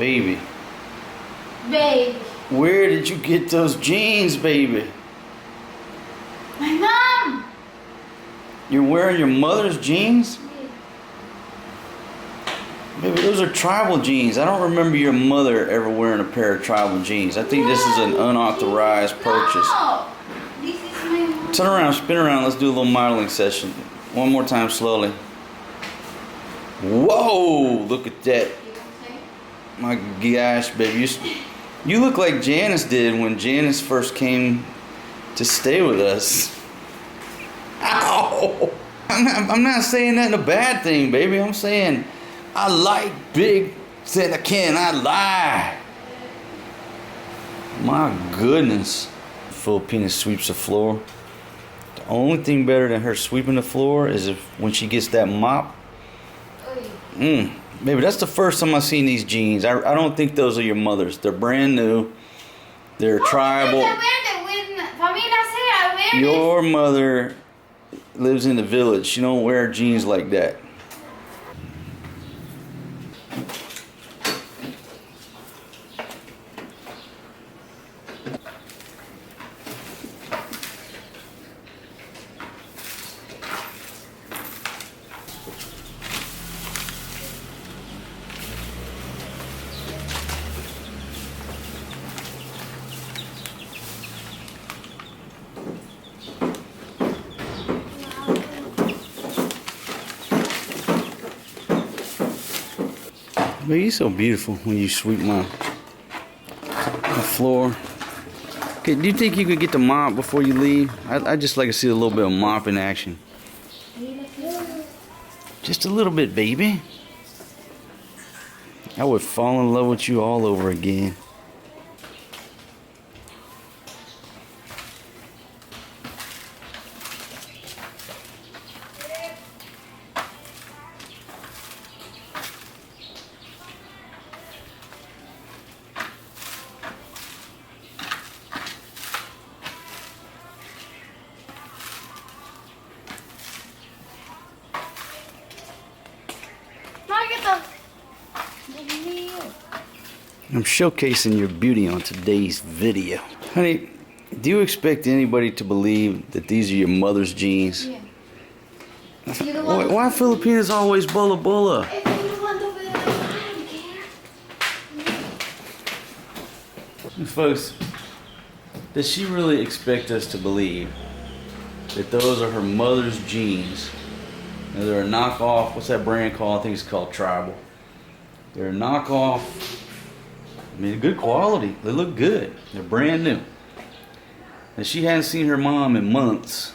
Baby. Baby. Where did you get those jeans, baby? My mom! You're wearing your mother's jeans? Baby, those are tribal jeans. I don't remember your mother ever wearing a pair of tribal jeans. I think this is an unauthorized purchase. No! This is my mom. Turn around, spin around. Let's do a little modeling session. One more time, slowly. Whoa! Look at that. My gosh, baby. You look like Janice did when Janice first came to stay with us. Ow! I'm not saying that in a bad thing, baby. I'm saying I like big, said I cannot lie. My goodness. Filipina sweeps the floor. The only thing better than her sweeping the floor is when she gets that mop. Maybe that's the first time I've seen these jeans. I don't think those are your mother's. They're brand new. They're tribal. Your mother lives in the village. She don't wear jeans like that. But you're so beautiful when you sweep my floor. Okay, do you think you could get the mop before you leave? I just like to see a little bit of mop in action. Just a little bit, baby. I would fall in love with you all over again. I'm showcasing your beauty on today's video. Honey, do you expect anybody to believe that these are your mother's jeans? Yeah. Why Filipinas always bola bola? If you don't want to wear it, I don't care. Folks, does she really expect us to believe that those are her mother's jeans? Now, they're a knockoff. What's that brand called? I think it's called Tribal. They're a knockoff. I mean, good quality. They look good. They're brand new. And she hasn't seen her mom in months.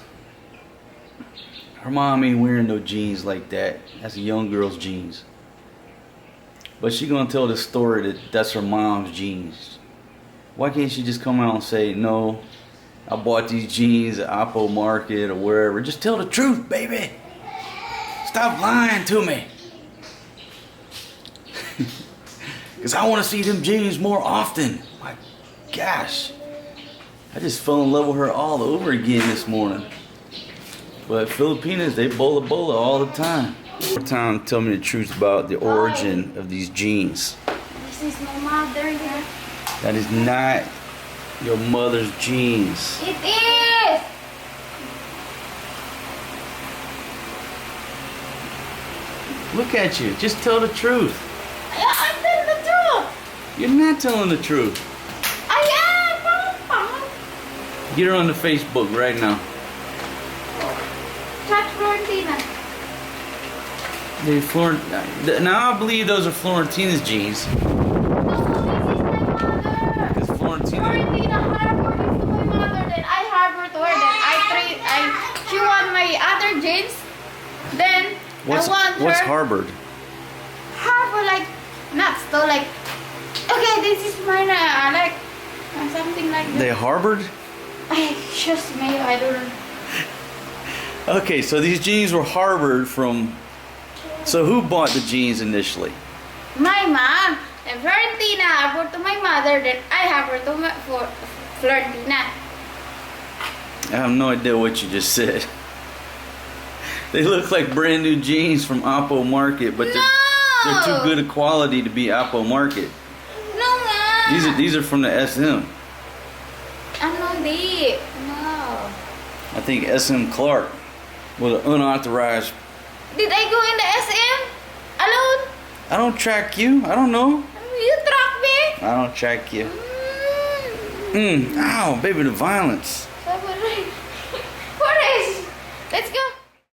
Her mom ain't wearing no jeans like that. That's a young girl's jeans. But she gonna tell the story that that's her mom's jeans. Why can't she just come out and say, no, I bought these jeans at Oppo Market or wherever. Just tell the truth, baby. Stop lying to me. Because I want to see them jeans more often. My gosh. I just fell in love with her all over again this morning. But Filipinas, they bola bola all the time. One time, tell me the truth about the origin of these jeans. This is my mother here. That is not your mother's jeans. It is! Look at you. Just tell the truth. I'm telling the truth. You're not telling the truth. I am, Papa. Get her on the Facebook right now. Chat Florentina. Now I believe those are Florentina's jeans. No, this is my mother. Because Florentina Florentina harbored it to my mother, then I harbored to her, then she won my other jeans, then I want her. What's harbored? Harbor like nuts though, like, okay, this is mine, like something like that. They harbored? Just maybe, I don't know. Okay, so these jeans were harbored from. So who bought the jeans initially? My mom. And Florentina harbored to my mother, then I harbored to Florentina. I have no idea what you just said. They look like brand new jeans from Oppo Market, but they're too good a quality to be Oppo Market. These are from the SM. Ano, di. No. I think SM Clark with an unauthorized. Did I go in the SM? Alone? I don't track you. I don't know. You track me? I don't track you. Ow, baby, the violence. Forest. Let's go.